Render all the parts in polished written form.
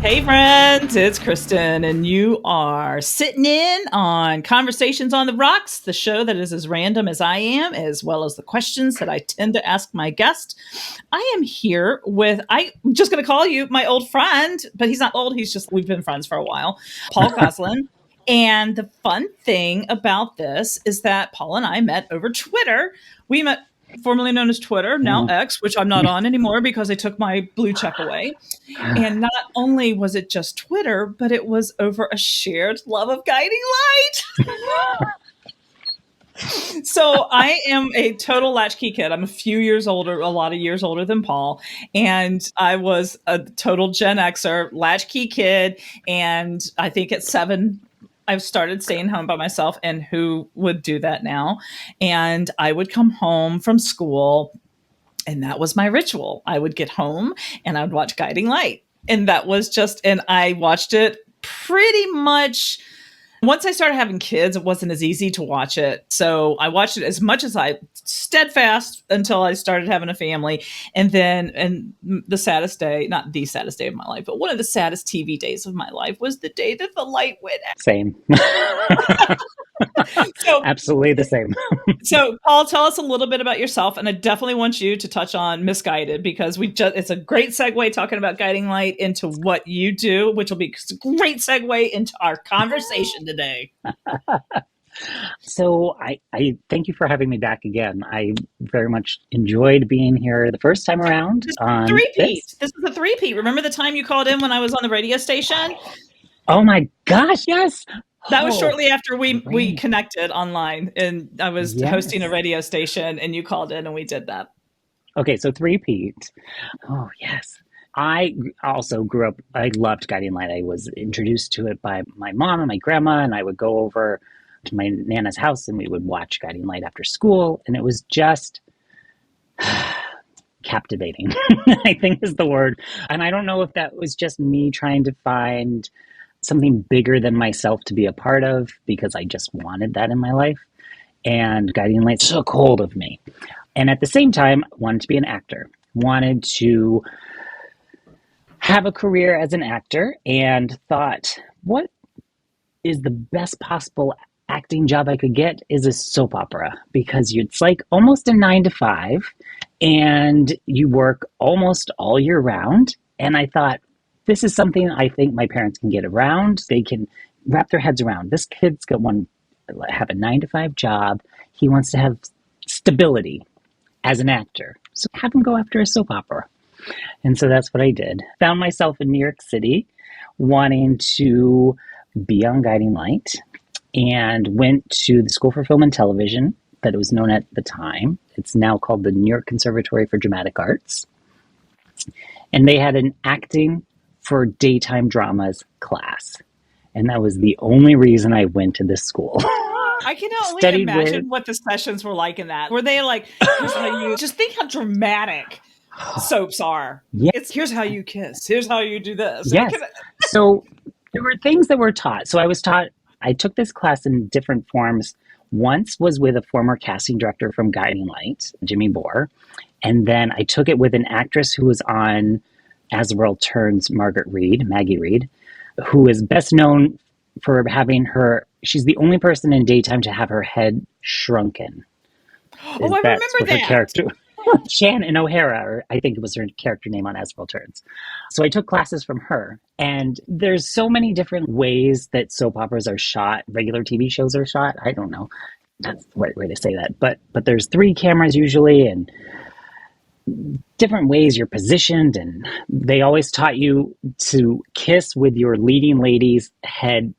Hey friends, it's Kristen, and you are sitting in on Conversations on the Rocks, the show that is as random as I am, as well as the questions that I tend to ask my guest. I am here with, I'm just going to call you my old friend, but he's not old, we've been friends for a while, Paul Gosselin. And the fun thing about this is that Paul and I met over Twitter. We met formerly known as Twitter, now X, which I'm not on anymore because they took my blue check away. And not only was it just Twitter, but it was over a shared love of guiding light. So I am a total latchkey kid. I'm a few years older, a lot of years older than Paul. And I was a total Gen Xer, latchkey kid. And I think at 7, I've started staying home by myself. And who would do that now? And I would come home from school, and that was my ritual. I would get home and I would watch Guiding Light. And that was and I watched it pretty much. Once I started having kids, it wasn't as easy to watch it. So I watched it as much as I steadfast until I started having a family. And the saddest day, not the saddest day of my life, but one of the saddest TV days of my life was the day that the light went out. Same. So absolutely the same. So Paul, tell us a little bit about yourself. And I definitely want you to touch on Misguided, because it's a great segue talking about guiding light into what you do, which will be a great segue into our conversation today. So I thank you for having me back again. I very much enjoyed being here the first time around. This is a three-peat. Remember the time you called in when I was on the radio station? Oh my gosh, yes. That was shortly after we connected online, and I was hosting a radio station, and you called in and we did that. Okay, so three-peat. Oh, yes. I also grew up, I loved Guiding Light. I was introduced to it by my mom and my grandma, and I would go over to my Nana's house and we would watch Guiding Light after school, and it was just captivating, I think is the word. And I don't know if that was just me trying to find something bigger than myself to be a part of, because I just wanted that in my life. And Guiding Light took hold of me. And at the same time, wanted to be an actor, wanted to have a career as an actor, and thought, what is the best possible acting job I could get is a soap opera, because it's like almost a 9 to 5 and you work almost all year round. And I thought, this is something I think my parents can get around. They can wrap their heads around. This kid's going to have a 9 to 5 job. He wants to have stability as an actor. So have him go after a soap opera. And so that's what I did. Found myself in New York City wanting to be on Guiding Light, and went to the School for Film and Television that it was known at the time. It's now called the New York Conservatory for Dramatic Arts. And they had an acting for daytime dramas class. And that was the only reason I went to this school. I can only imagine what the sessions were like in that. Were they like, here's how you, just think how dramatic soaps are. Yeah. It's here's how you kiss. Here's how you do this. Yes. So there were things that were taught. So I took this class in different forms. Once was with a former casting director from Guiding Light, Jimmy Bohr. And then I took it with an actress who was on As the World Turns, Maggie Reed, who is best known for having she's the only person in daytime to have her head shrunken. Oh, I remember that. Her character. Shannon O'Hara, I think it was her character name on As the World Turns. So I took classes from her. And there's so many different ways that soap operas are shot, regular TV shows are shot. I don't know. That's the right way to say that. But there's 3 cameras usually, and different ways you're positioned. And they always taught you to kiss with your leading lady's head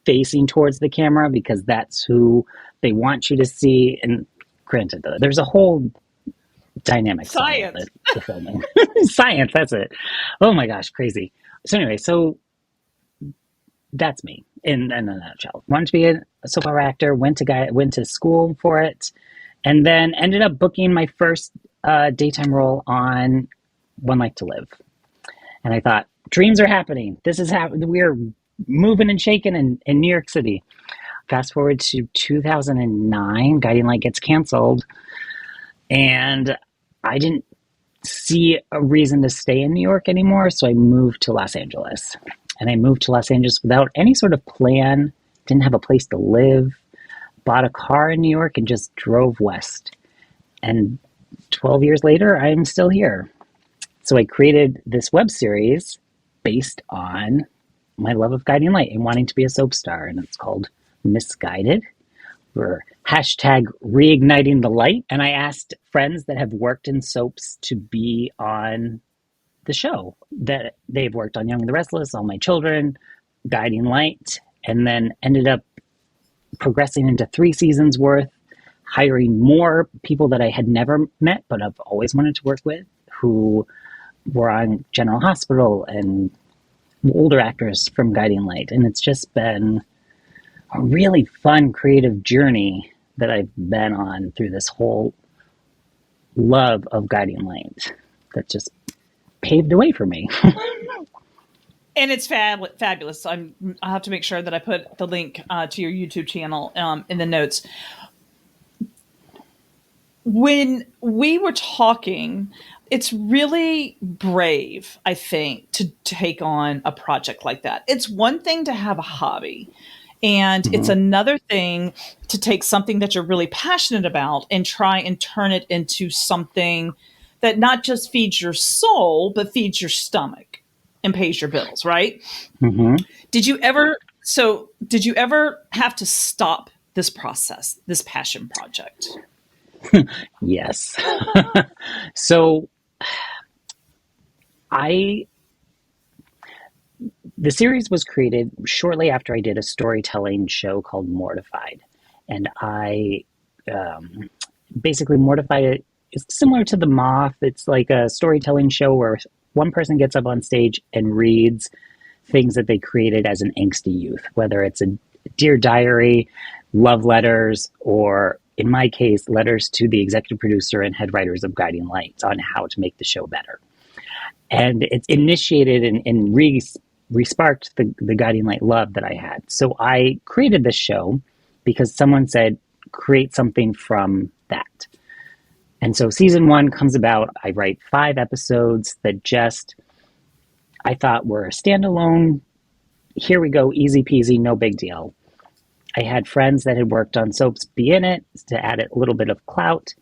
facing towards the camera, because that's who they want you to see. And granted, there's a whole dynamic science the filming. Science, that's it. Oh my gosh, crazy. So anyway, that's me in a nutshell. Wanted to be a soap opera actor, went to school for it, and then ended up booking my first daytime role on One Life to Live. And I thought, dreams are happening. This is happening. We're moving and shaking in New York City. Fast forward to 2009, Guiding Light gets canceled, and I didn't see a reason to stay in New York anymore. So I moved to Los Angeles. And I moved to Los Angeles without any sort of plan, didn't have a place to live, bought a car in New York and just drove west. And 12 years later, I'm still here. So I created this web series based on my love of guiding light and wanting to be a soap star. And it's called Misguided. We're hashtag reigniting the light. And I asked friends that have worked in soaps to be on the show. That they've worked on Young and the Restless, All My Children, Guiding Light, and then ended up progressing into 3 seasons worth, hiring more people that I had never met but I've always wanted to work with, who were on General Hospital and older actors from Guiding Light. And it's just been a really fun, creative journey that I've been on through this whole love of Guiding Light that just paved the way for me. And it's fabulous. I have to make sure that I put the link to your YouTube channel in the notes. When we were talking, it's really brave, I think, to take on a project like that. It's one thing to have a hobby, and it's another thing to take something that you're really passionate about and try and turn it into something that not just feeds your soul, but feeds your stomach and pays your bills, right? Mm-hmm. Did you ever have to stop this process, this passion project? Yes. So the series was created shortly after I did a storytelling show called Mortified. And I basically Mortified is similar to The Moth. It's like a storytelling show where one person gets up on stage and reads things that they created as an angsty youth, whether it's a Dear Diary, love letters, or in my case, letters to the executive producer and head writers of Guiding Lights on how to make the show better. And it's initiated and re-sparked the Guiding Light love that I had. So I created this show because someone said, create something from that. And so season 1 comes about. I write 5 episodes that just, I thought were standalone. Here we go, easy peasy, no big deal. I had friends that had worked on soaps be in it to add a little bit of clout.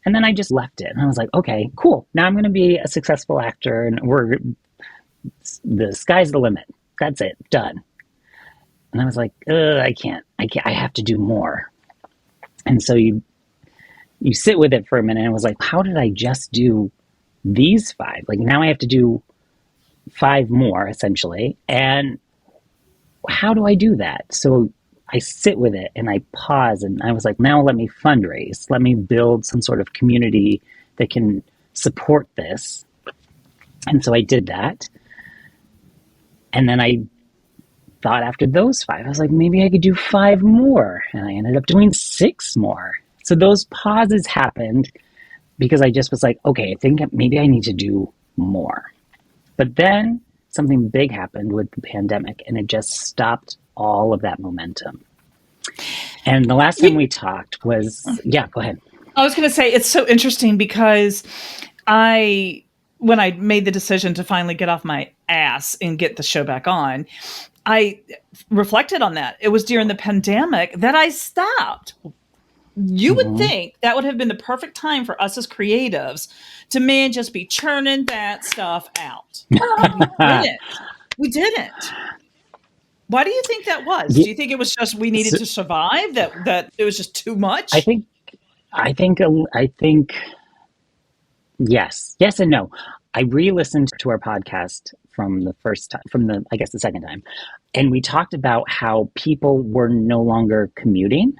And then I just left it. And I was like, okay, cool. Now I'm going to be a successful actor and the sky's the limit. That's it. Done. And I was like, I can't. I have to do more. And so you sit with it for a minute and I was like, how did I just do these 5? Like now I have to do 5 more essentially. And how do I do that? So I sit with it and I pause and I was like, now let me fundraise. Let me build some sort of community that can support this. And so I did that. And then I thought after those 5, I was like, maybe I could do 5 more. And I ended up doing 6 more. So those pauses happened because I just was like, okay, I think maybe I need to do more. But then something big happened with the pandemic and it just stopped all of that momentum. And the last time we talked was, yeah, go ahead. I was going to say, it's so interesting because when I made the decision to finally get off my ass and get the show back on, I reflected on that. It was during the pandemic that I stopped. You would think that would have been the perfect time for us as creatives to just be churning that stuff out. And we didn't. We didn't. Why do you think that was? Do you think it was just we needed to survive? That it was just too much? I think yes and no. I re-listened to our podcast from the first time, I guess the second time, and we talked about how people were no longer commuting.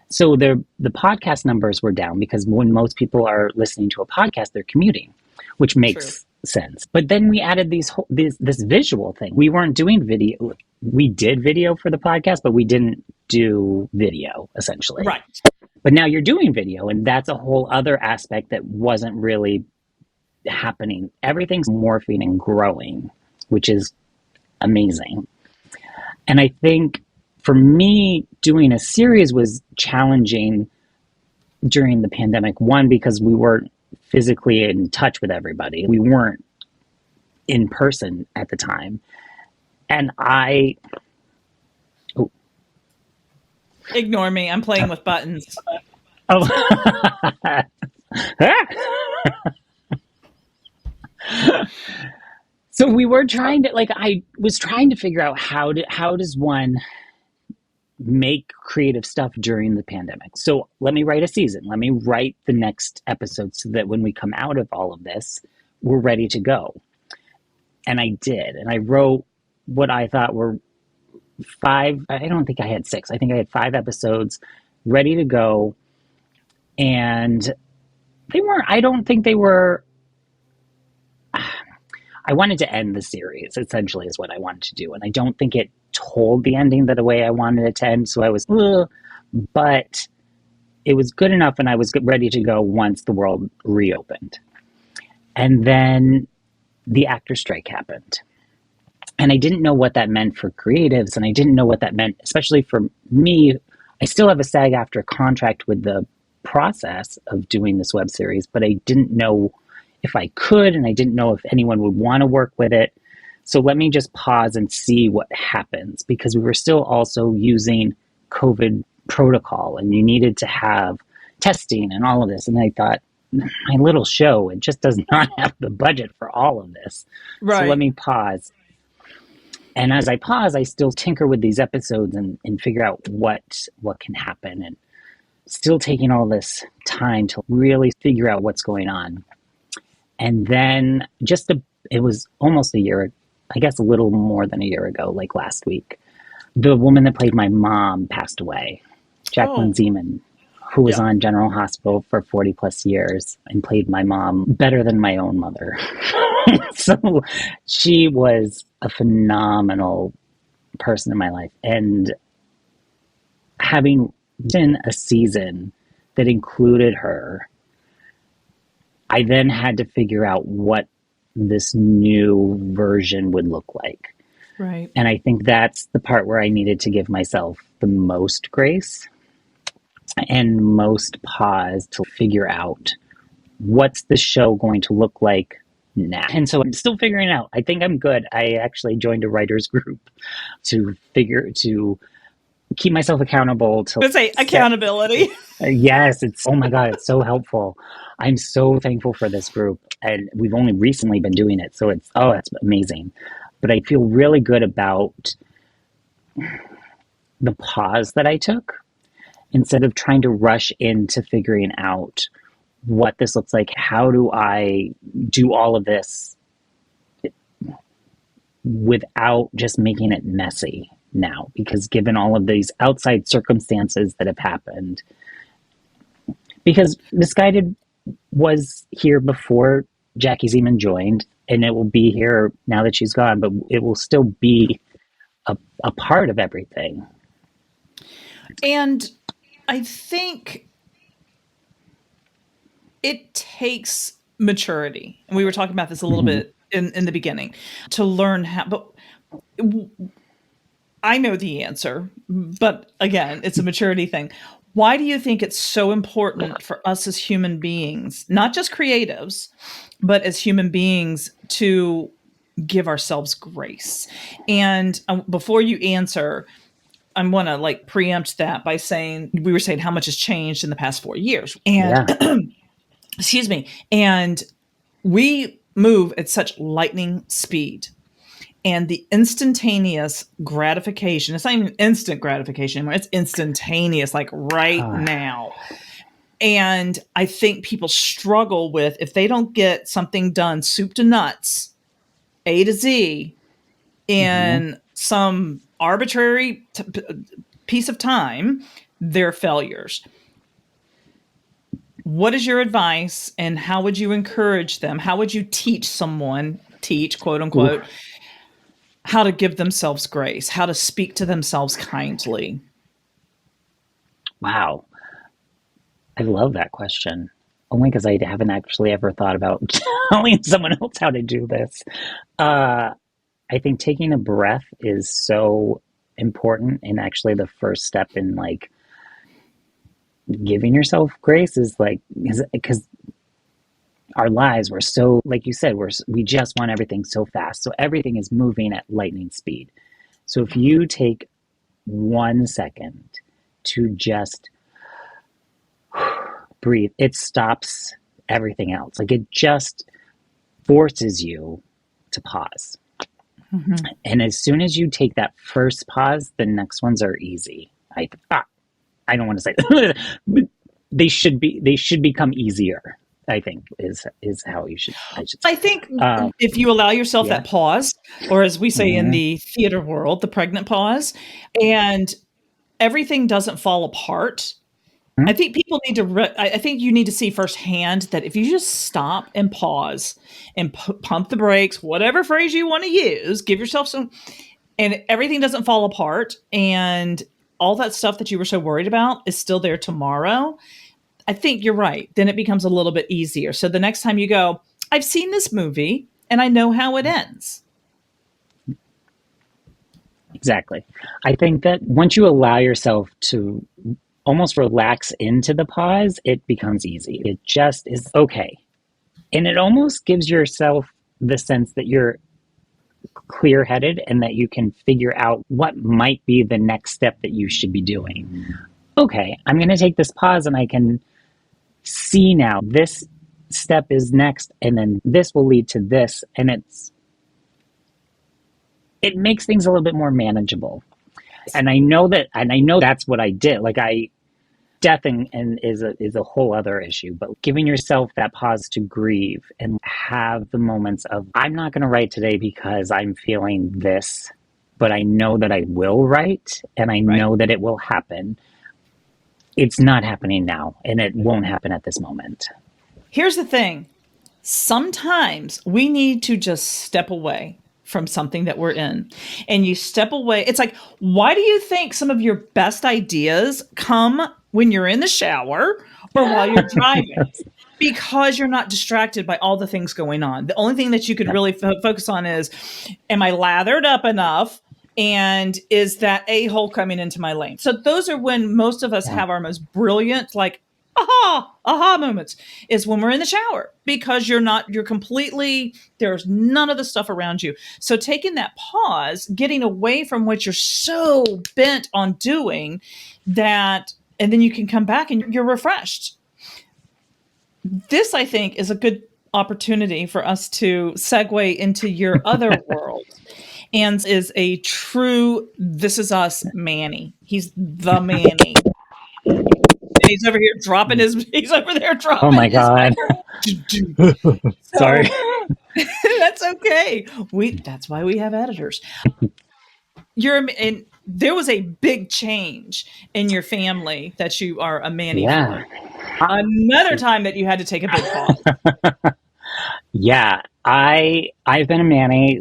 So the podcast numbers were down because when most people are listening to a podcast, they're commuting, which makes sense. But then we added this visual thing. We weren't doing video. We did video for the podcast, but we didn't do video essentially. Right. But now you're doing video, and that's a whole other aspect that wasn't really happening. Everything's morphing and growing, which is amazing. And I think for me, doing a series was challenging during the pandemic. One, because we weren't physically in touch with everybody. We weren't in person at the time. And oh, Ignore me. I'm playing with buttons. oh, so we were trying to, like, I was trying to figure out how does one make creative stuff during the pandemic. So let me write a season. Let me write the next episode so that when we come out of all of this, we're ready to go. And I did. And I wrote what I thought were five, I don't think I had six. I think I had 5 episodes ready to go. And they weren't, I don't think they were, I wanted to end the series, essentially, is what I wanted to do. And I don't think it told the ending the way I wanted it to end. So I was, ugh, but it was good enough and I was ready to go once the world reopened. And then the actor strike happened. And I didn't know what that meant for creatives. And I didn't know what that meant, especially for me. I still have a SAG-AFTRA contract with the process of doing this web series, but I didn't know if I could, and I didn't know if anyone would want to work with it. So let me just pause and see what happens, because we were still also using COVID protocol and you needed to have testing and all of this. And I thought, my little show, it just does not have the budget for all of this. Right. So let me pause. And as I pause, I still tinker with these episodes and figure out what can happen, and still taking all this time to really figure out what's going on. And then it was almost a year, I guess a little more than a year ago, like last week, the woman that played my mom passed away, Jacqueline Zeman, who was on General Hospital for 40 plus years and played my mom better than my own mother. So she was a phenomenal person in my life. And having been a season that included her, I then had to figure out what this new version would look like. Right. And I think that's the part where I needed to give myself the most grace and most pause to figure out what's the show going to look like now. And so I'm still figuring it out. I think I'm good. I actually joined a writers group to keep myself accountable. Let's say accountability. Yes, oh my God, it's so helpful. I'm so thankful for this group, and we've only recently been doing it, so it's amazing. But I feel really good about the pause that I took instead of trying to rush into figuring out what this looks like. How do I do all of this without just making it messy now? Because given all of these outside circumstances that have happened, because Misguided was here before Jackie Zeman joined, and it will be here now that she's gone, but it will still be a part of everything. And I think it takes maturity. And we were talking about this a little bit in the beginning, to learn how, but I know the answer, but again, it's a maturity thing. Why do you think it's so important for us as human beings, not just creatives, but as human beings, to give ourselves grace? And before you answer, I want to preempt that by saying, we were saying how much has changed in the past 4 years. And excuse me. And we move at such lightning speed. And the instantaneous gratification, it's not even instant gratification anymore, it's instantaneous, like right now. And I think people struggle with, if they don't get something done, soup to nuts, A to Z, in some arbitrary piece of time, they're failures. What is your advice, and how would you encourage them? How would you teach someone, quote unquote, how to give themselves grace, how to speak to themselves kindly? Wow. I love that question. Only because I haven't actually ever thought about telling someone else how to do this. I think taking a breath is so important, and actually the first step in giving yourself grace is because our lives were so, like you said, we just want everything so fast. So everything is moving at lightning speed. So if you take 1 second to just breathe, it stops everything else. Like it just forces you to pause. Mm-hmm. And as soon as you take that first pause, the next ones are easy. I don't want to say but they should become easier. I think is how I should say. I think if you allow yourself Yeah. that pause, or as we say in Mm-hmm. the theater world, the pregnant pause, and everything doesn't fall apart. I think people need to. I think you need to see firsthand that if you just stop and pause and pump the brakes, whatever phrase you want to use, give yourself some, and everything doesn't fall apart, and all that stuff that you were so worried about is still there tomorrow. I think you're right. Then it becomes a little bit easier. So the next time you go, I've seen this movie and I know how it ends. Exactly. I think that once you allow yourself to almost relax into the pause, it becomes easy. It just is okay. And it almost gives yourself the sense that you're clear headed and that you can figure out what might be the next step that you should be doing. Okay, I'm going to take this pause and I can see now this step is next and then this will lead to this, and it makes things a little bit more manageable. And I know that's what I did. Like death and is a whole other issue, but giving yourself that pause to grieve and have the moments of, I'm not going to write today because I'm feeling this, but I know that I will write and I know that it will happen. It's not happening now and it won't happen at this moment. Here's the thing. Sometimes we need to just step away from something that we're in. And you step away. It's like, why do you think some of your best ideas come when you're in the shower or while you're driving? Because you're not distracted by all the things going on. The only thing that you can really focus on is, am I lathered up enough? And is that a-hole coming into my lane? So those are when most of us have our most brilliant, like, aha moments, is when we're in the shower, because you're completely, there's none of the stuff around you. So taking that pause, getting away from what you're so bent on doing, that, and then you can come back and you're refreshed. This, I think, is a good opportunity for us to segue into your other world. And is a true This Is Us Manny. He's the Manny. He's over here dropping his. He's over there Oh dropping my his. God. So Sorry. that's okay. That's why we have editors. And there was a big change in your family that you are a Manny Yeah. for. Another time that you had to take a big pause. Yeah. I've been a Manny.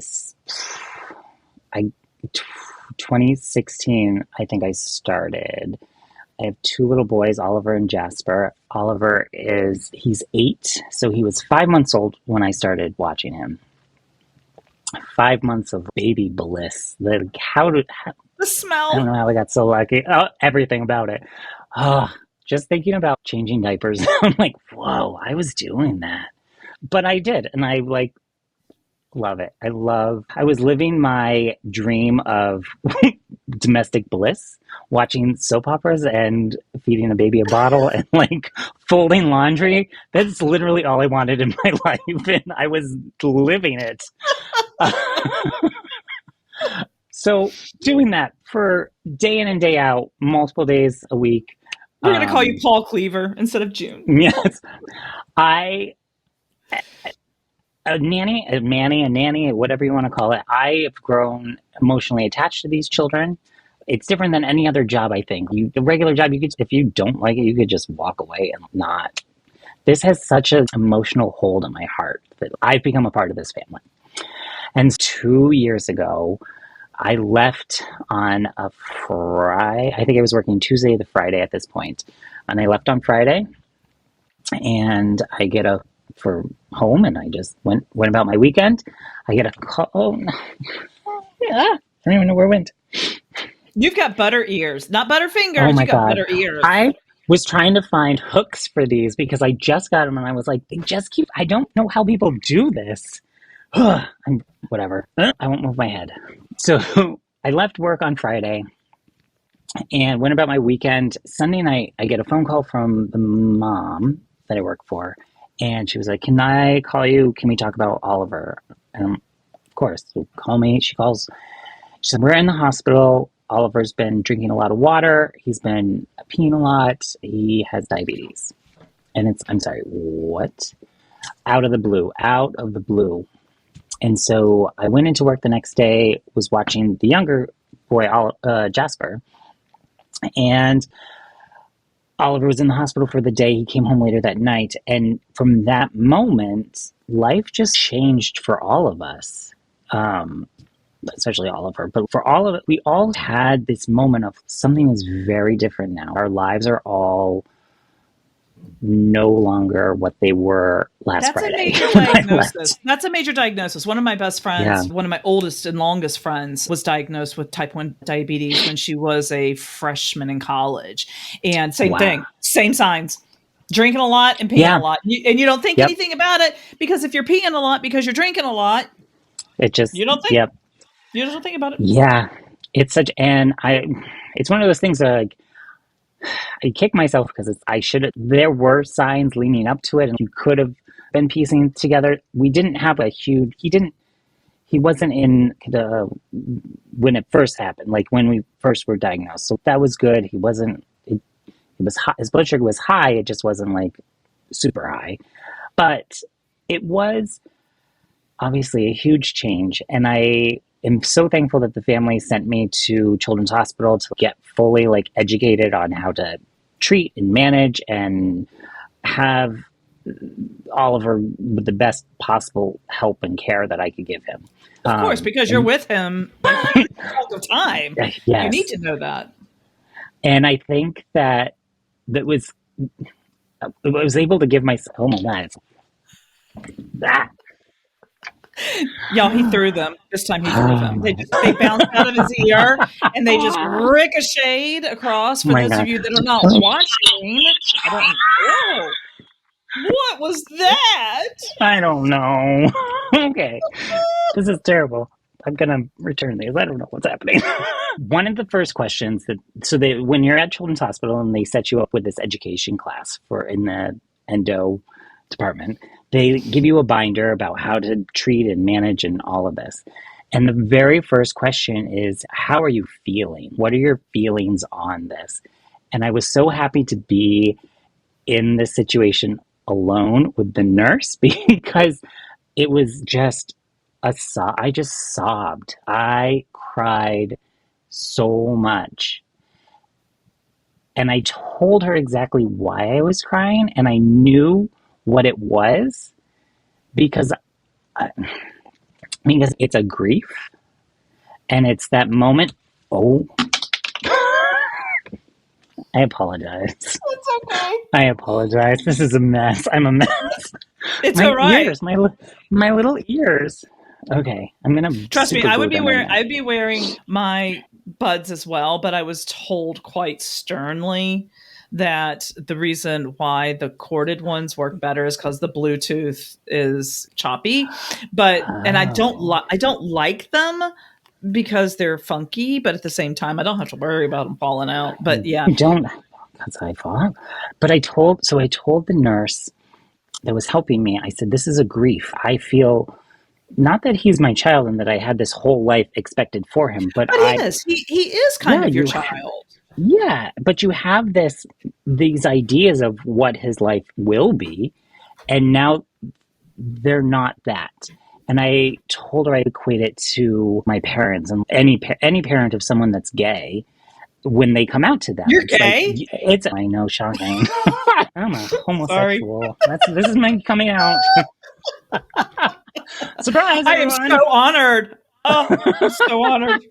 I 2016, I think I started. I have two little boys, Oliver and Jasper. Oliver he's 8, so he was 5 months old when I started watching him. 5 months of baby bliss. The I smell. don't know how I got so lucky. Oh, everything about it. Oh, just thinking about changing diapers, I'm like, whoa, I was doing that. But I did, and I love it. I was living my dream of domestic bliss, watching soap operas and feeding a baby a bottle and folding laundry. That's literally all I wanted in my life, and I was living it. So doing that for day in and day out, multiple days a week. We're going to call you Paul Cleaver instead of June. Yes. A nanny, a manny, a nanny, whatever you want to call it. I have grown emotionally attached to these children. It's different than any other job, I think. A regular job, if you don't like it, you could just walk away and not. This has such an emotional hold on my heart that I've become a part of this family. And 2 years ago, I left on a Friday. I think I was working Tuesday to Friday at this point. And I left on Friday, and I get for home, and I just went about my weekend. I get a call. Oh, yeah, I don't even know where it went. You've got butter ears, not butter fingers. Oh my You got God. butter ears. was trying to find hooks for these because I just got them and I was like, they just keep, I don't know how people do this. I'm whatever. I won't move my head. So I left work on Friday and went about my weekend. Sunday night, I get a phone call from the mom that I work for. And she was like, can I call you? Can we talk about Oliver? And of course, so call me. She calls. She said, we're in the hospital. Oliver's been drinking a lot of water. He's been peeing a lot. He has diabetes. And I'm sorry, what? Out of the blue, out of the blue. And so I went into work the next day, was watching the younger boy, Jasper, and Oliver was in the hospital for the day. He came home later that night. And from that moment, life just changed for all of us. Especially Oliver, but for all of it, we all had this moment of something is very different now. Our lives are all no longer what they were last That's a Friday major when I diagnosis. left. That's a major diagnosis. One of my best Yeah. friends, one of my oldest and longest friends, was diagnosed with type 1 diabetes when she was a freshman in college. And same Wow. thing, same signs. Drinking a lot and peeing Yeah. a lot. And you don't think Yep. anything about it because if you're peeing a lot because you're drinking a lot, It just, you don't think yep. you don't think about it. Yeah. It's such, and it's one of those things that like, I kick myself because I should have, there were signs leading up to it and you could have been piecing together. We didn't have a huge, he wasn't in the, when it first happened, like when we first were diagnosed. So that was good. He wasn't, it was high, his blood sugar was high. It just wasn't like super high, but it was obviously a huge change. And I am so thankful that the family sent me to Children's Hospital to get fully like educated on how to treat and manage and have Oliver with the best possible help and care that I could give him. Of course, because you're with him a huge chunk of time. Yes. You need to know that. And I think that I was able to give myself, oh my God. Ah. Y'all, he threw them. This time he threw them. They bounced out of his ear and they just ricocheted across. For those of you that are not watching, I don't. Oh, what was that? I don't know. Okay. This is terrible. I'm going to return these. I don't know what's happening. One of the first questions when you're at Children's Hospital and they set you up with this education class in the endo department, they give you a binder about how to treat and manage and all of this. And the very first question is, how are you feeling? What are your feelings on this? And I was so happy to be in this situation alone with the nurse because it was just I just sobbed. I cried so much. And I told her exactly why I was crying, and I knew what it was because it's a grief, and it's that moment. Oh, I apologize. It's okay. I apologize. This is a mess. I'm a mess. It's my all right. Ears, my little ears. Okay, I'm gonna trust me. I'd be wearing my buds as well, but I was told quite sternly that the reason why the corded ones work better is because the Bluetooth is choppy. And I don't like them because they're funky, but at the same time, I don't have to worry about them falling out. But yeah, I don't. That's how I thought. But I told the nurse that was helping me. I said, "This is a grief. I feel." Not that he's my child and that I had this whole life expected for him, but he is. He is kind of your child. Yeah, but you have these ideas of what his life will be, and now they're not that. And I told her I equate it to my parents and any parent of someone that's gay when they come out to them. You're gay? I know, shocking. I'm a homosexual. This is my coming out. Surprise, I everyone. am so honored. Oh, I'm so honored.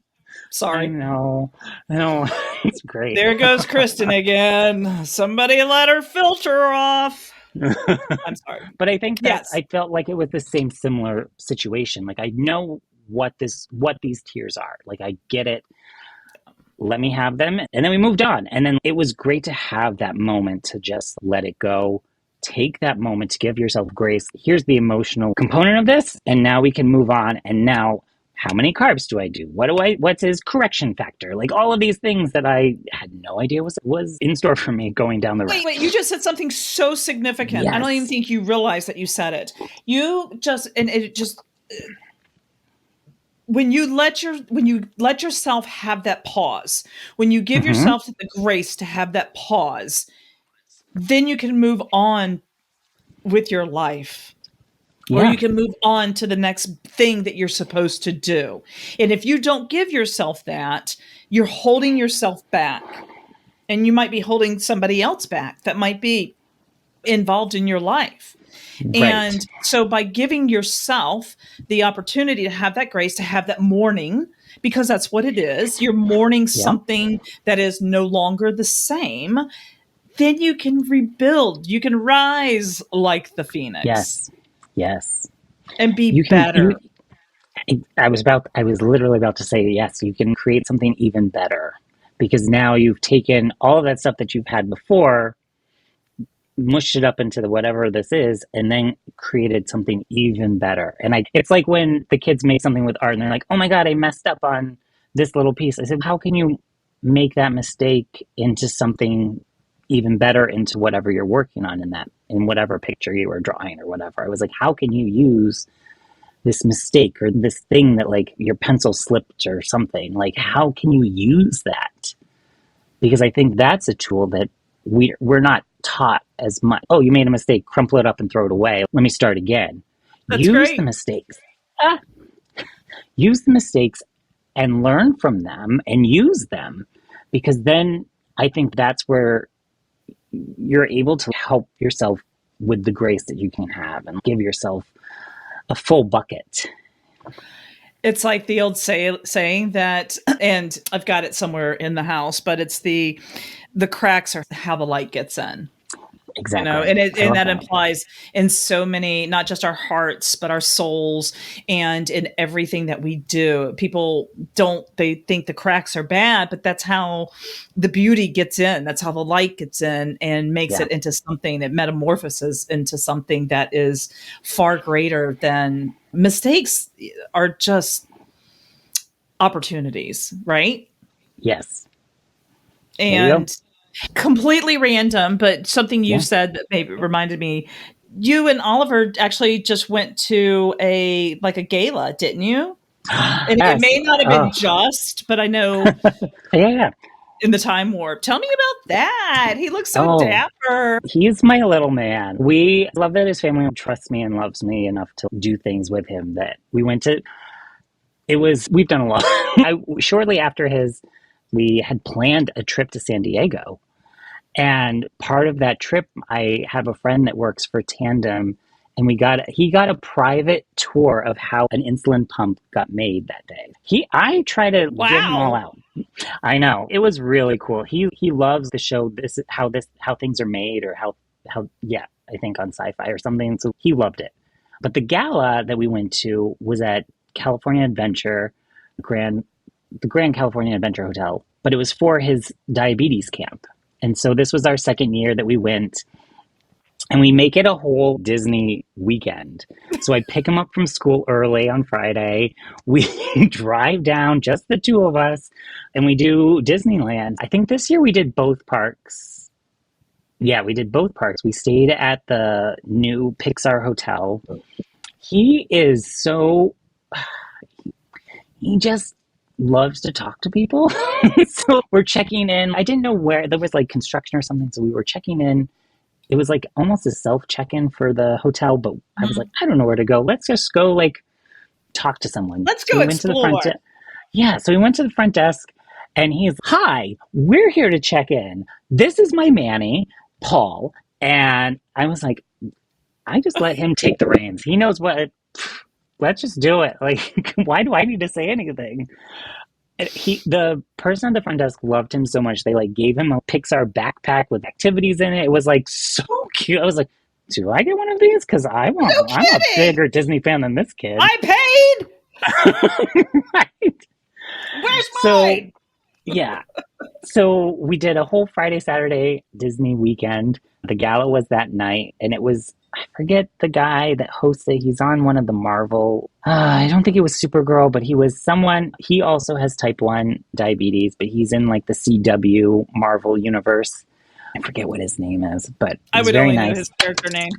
Sorry. I know. It's great. There goes Kristen again. Somebody let her filter off. I'm sorry. But I think that I felt like it was the same similar situation. Like I know what these tears are. Like I get it. let me have them. And then we moved on. And then it was great to have that moment to just let it go. Take that moment to give yourself grace. Here's the emotional component of this. And now we can move on. And now, how many carbs do I do? What's his correction factor? Like all of these things that I had no idea was in store for me going down the road. Wait, you just said something so significant. Yes. I don't even think you realize that you said it. You just, and it just, when you let yourself have that pause, when you give yourself the grace to have that pause, then you can move on with your life. Or you can move on to the next thing that you're supposed to do. And if you don't give yourself that, you're holding yourself back. And you might be holding somebody else back that might be involved in your life. Right. And so by giving yourself the opportunity to have that grace, to have that mourning, because that's what it is, you're mourning something that is no longer the same, then you can rebuild. You can rise like the phoenix. Yes. And be better. I was literally about to say, yes, you can create something even better, because now you've taken all of that stuff that you've had before, mushed it up into whatever this is, and then created something even better. And it's like when the kids make something with art and they're like, oh my God, I messed up on this little piece. I said, how can you make that mistake into something even better, into whatever you're working on in whatever picture you were drawing or whatever? I was like, how can you use this mistake or this thing that like your pencil slipped or something? Like, how can you use that? Because I think that's a tool that we're not taught as much. Oh, you made a mistake, crumple it up and throw it away. Let me start again. That's great. The mistakes. Use the mistakes and learn from them and use them, because then I think that's where you're able to help yourself with the grace that you can have and give yourself a full bucket. It's like the old saying that, and I've got it somewhere in the house, but it's the cracks are how the light gets in. Exactly. And that implies in so many, not just our hearts, but our souls, and in everything that we do. People they think the cracks are bad, but that's how the beauty gets in. That's how the light gets in and makes it into something that metamorphoses into something that is far greater than mistakes. Are just opportunities, right? Yes. And completely random, but something you said that maybe reminded me. You and Oliver actually just went to a gala, didn't you? And it may not have been just, but I know. In the time warp. Tell me about that. He looks so dapper. He's my little man. We love that his family trusts me and loves me enough to do things with him that we went to. We've done a lot. Shortly after we had planned a trip to San Diego. And part of that trip, I have a friend that works for Tandem, and he got a private tour of how an insulin pump got made that day. I try to give him all out. I know. It was really cool. He loves the show how things are made, or how I think on Sci-Fi or something. So he loved it. But the gala that we went to was at California Adventure, the Grand California Adventure Hotel, but it was for his diabetes camp. And so this was our second year that we went, and we make it a whole Disney weekend. So I pick him up from school early on Friday. We drive down, just the two of us, and we do Disneyland. I think this year we did both parks. Yeah, we did both parks. We stayed at the new Pixar hotel. He just loves to talk to people. So we're checking in. I didn't know where there was like construction or something. So we were checking in. It was like almost a self check-in for the hotel, but I was like, I don't know where to go. Let's just go talk to someone. Let's go explore. So we went to the front desk, and he's, hi, we're here to check in. This is my Manny, Paul. And I was like, I just let him take the reins. He knows what. Let's just do it. Like, why do I need to say anything? The person at the front desk loved him so much. They gave him a Pixar backpack with activities in it. It was so cute. I was like, do I get one of these? Because I'm a bigger Disney fan than this kid. I paid. Right. Where's mine? Yeah. So we did a whole Friday, Saturday Disney weekend. The gala was that night, and it was, I forget the guy that hosts it. He's on one of the Marvel. I don't think it was Supergirl, but he was someone. He also has type 1 diabetes, but he's in like the CW Marvel universe. I forget what his name is, but I he's would very only know his nice. character name.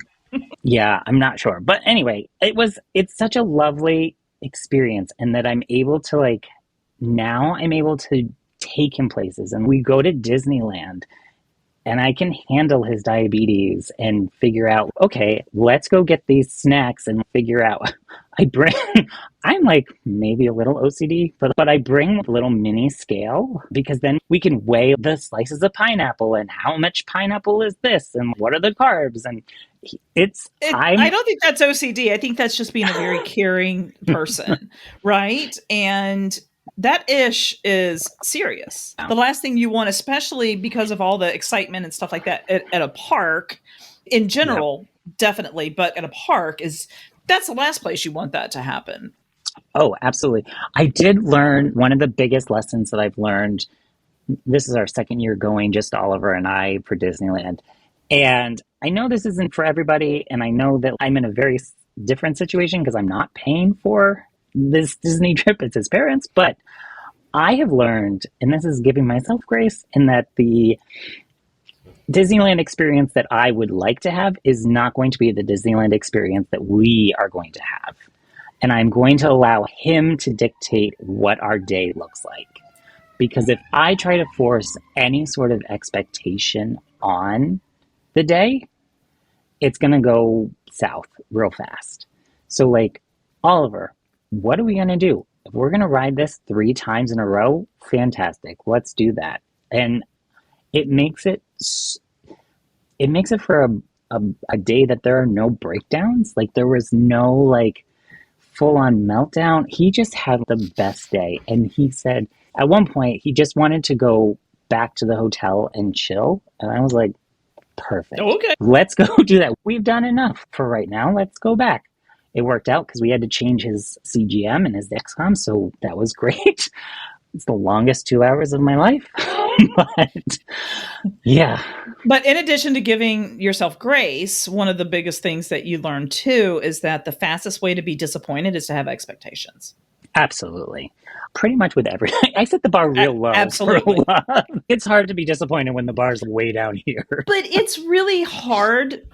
Yeah, I'm not sure. But anyway, it's such a lovely experience, and that I'm able to like, now I'm able to take him places, and we go to Disneyland, and I can handle his diabetes and figure out, okay, let's go get these snacks and figure out. I bring, I'm like maybe a little OCD, but I bring a little mini scale, because then we can weigh the slices of pineapple and how much pineapple is this and what are the carbs. And I I'm, don't think that's OCD. I think that's just being a very caring person, right? And that ish is serious. The last thing you want, especially because of all the excitement and stuff like that at a park in yeah. general, definitely, but at a park is that's the last place you want that to happen. Oh, absolutely. I did learn one of the biggest lessons that I've learned. This is our second year going, just Oliver and I, for Disneyland. And I know this isn't for everybody. And I know that I'm in a very different situation because I'm not paying for this Disney trip. It's his parents. But I have learned, and this is giving myself grace, in that the Disneyland experience that I would like to have is not going to be the Disneyland experience that we are going to have. And I'm going to allow him to dictate what our day looks like. Because if I try to force any sort of expectation on the day, it's going to go south real fast. So, like, Oliver, what are we going to do? If we're going to ride this 3 times in a row, fantastic. Let's do that. And it makes it it makes it for a day that there are no breakdowns. Like, there was no like full on meltdown. He just had the best day. And he said at one point he just wanted to go back to the hotel and chill. And I was like, perfect. Okay. Let's go do that. We've done enough for right now. Let's go back. It worked out because we had to change his CGM and his XCOM. So that was great. It's the longest 2 hours of my life. But yeah. But in addition to giving yourself grace, one of the biggest things that you learn too is that the fastest way to be disappointed is to have expectations. Absolutely. Pretty much with everything. I set the bar real low for Absolutely. love. It's hard to be disappointed when the bar's way down here. But it's really hard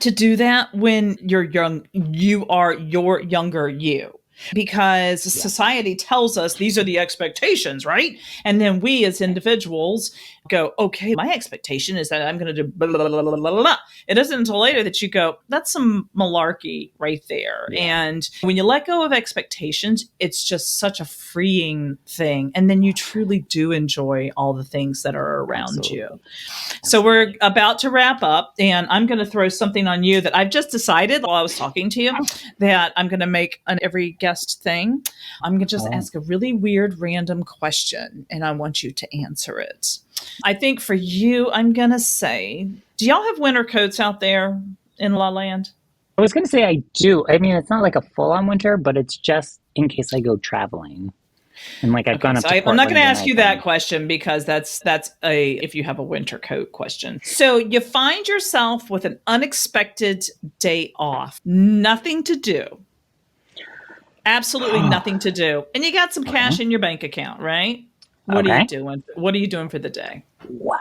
to do that when you're young, you are your younger you. Because Yeah, society tells us these are the expectations, right? And then we as individuals go, okay, my expectation is that I'm going to do blah, blah, blah, blah, blah, blah. It isn't until later that you go, that's some malarkey right there. yeah, And when you let go of expectations, it's just such a freeing thing. And then you truly do enjoy all the things that are around you. absolutely. So we're Absolutely. about to wrap up, and I'm going to throw something on you that I've just decided while I was talking to you that I'm going to make an every guest thing. I'm going to just Oh, ask a really weird random question, and I want you to answer it. I think for you, I'm going to say, do y'all have winter coats out there in La Land? I was going to say I do. I mean, it's not like a full on winter, but it's just in case I go traveling. And like I've Okay, gone up so to I'm not going to Portland and ask I you that can. question because that's a if you have a winter coat question. So you find yourself with an unexpected day off, nothing to do, absolutely nothing to do, and you got some Okay. cash in your bank account, right? What are you Okay. doing? What are you doing for the day? Wow.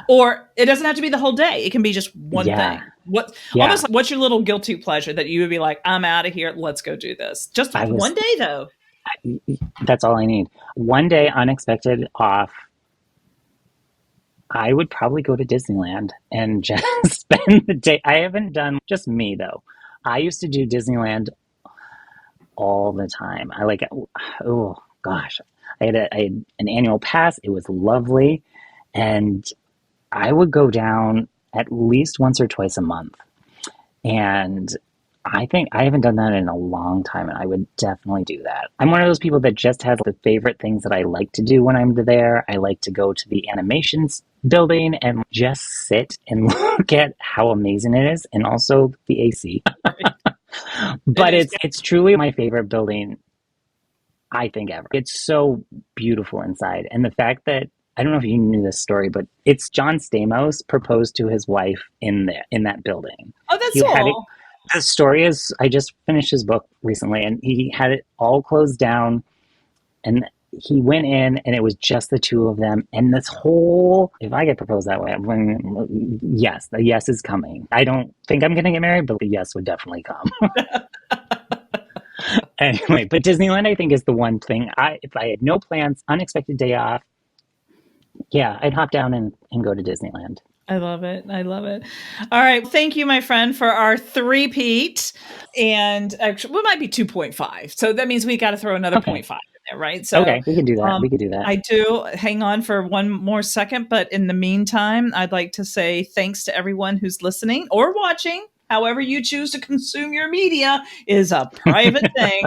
Or it doesn't have to be the whole day. It can be just one Yeah. thing. What Yeah. almost like what's your little guilty pleasure that you would be like, I'm out of here. Let's go do this. Just I one was, day though. that's all I need. One day unexpected off, I would probably go to Disneyland and just spend the day. I haven't done, just me though. I used to do Disneyland all the time. I like, oh gosh, I had an annual pass. It was lovely, and I would go down at least once or twice a month. And I think I haven't done that in a long time, and I would definitely do that. I'm one of those people that just has the favorite things that I like to do when I'm there. I like to go to the animations building and just sit and look at how amazing it is, and also the AC. Right. It But is. it's truly my favorite building. I think, ever. It's so beautiful inside. And the fact that, I don't know if you knew this story, but it's John Stamos proposed to his wife in that building. Oh, that's He had it. cool. The story is, I just finished his book recently, and he had it all closed down, and he went in, and it was just the two of them. And this whole, if I get proposed that way, yes, the yes is coming. I don't think I'm going to get married, but the yes would definitely come. Anyway, but Disneyland, I think, is the one thing. If I had no plans, unexpected day off, yeah, I'd hop down and go to Disneyland. I love it. I love it. All right. Thank you, my friend, for our three-peat. And actually, we might be 2.5. So that means we got to throw another Okay. 0.5 in there, right? So Okay, we can do that. We could do that. I do. Hang on for one more second. But in the meantime, I'd like to say thanks to everyone who's listening or watching. However you choose to consume your media is a private thing.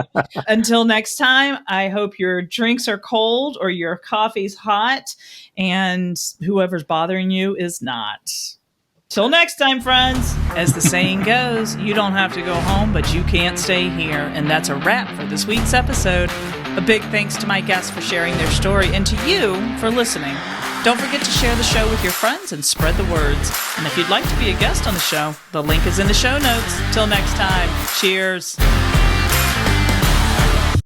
Until next time, I hope your drinks are cold or your coffee's hot and whoever's bothering you is not. Till next time, friends. As the saying goes, you don't have to go home, but you can't stay here. And that's a wrap for this week's episode. A big thanks to my guests for sharing their story and to you for listening. Don't forget to share the show with your friends and spread the words. And if you'd like to be a guest on the show, the link is in the show notes. Till next time, cheers.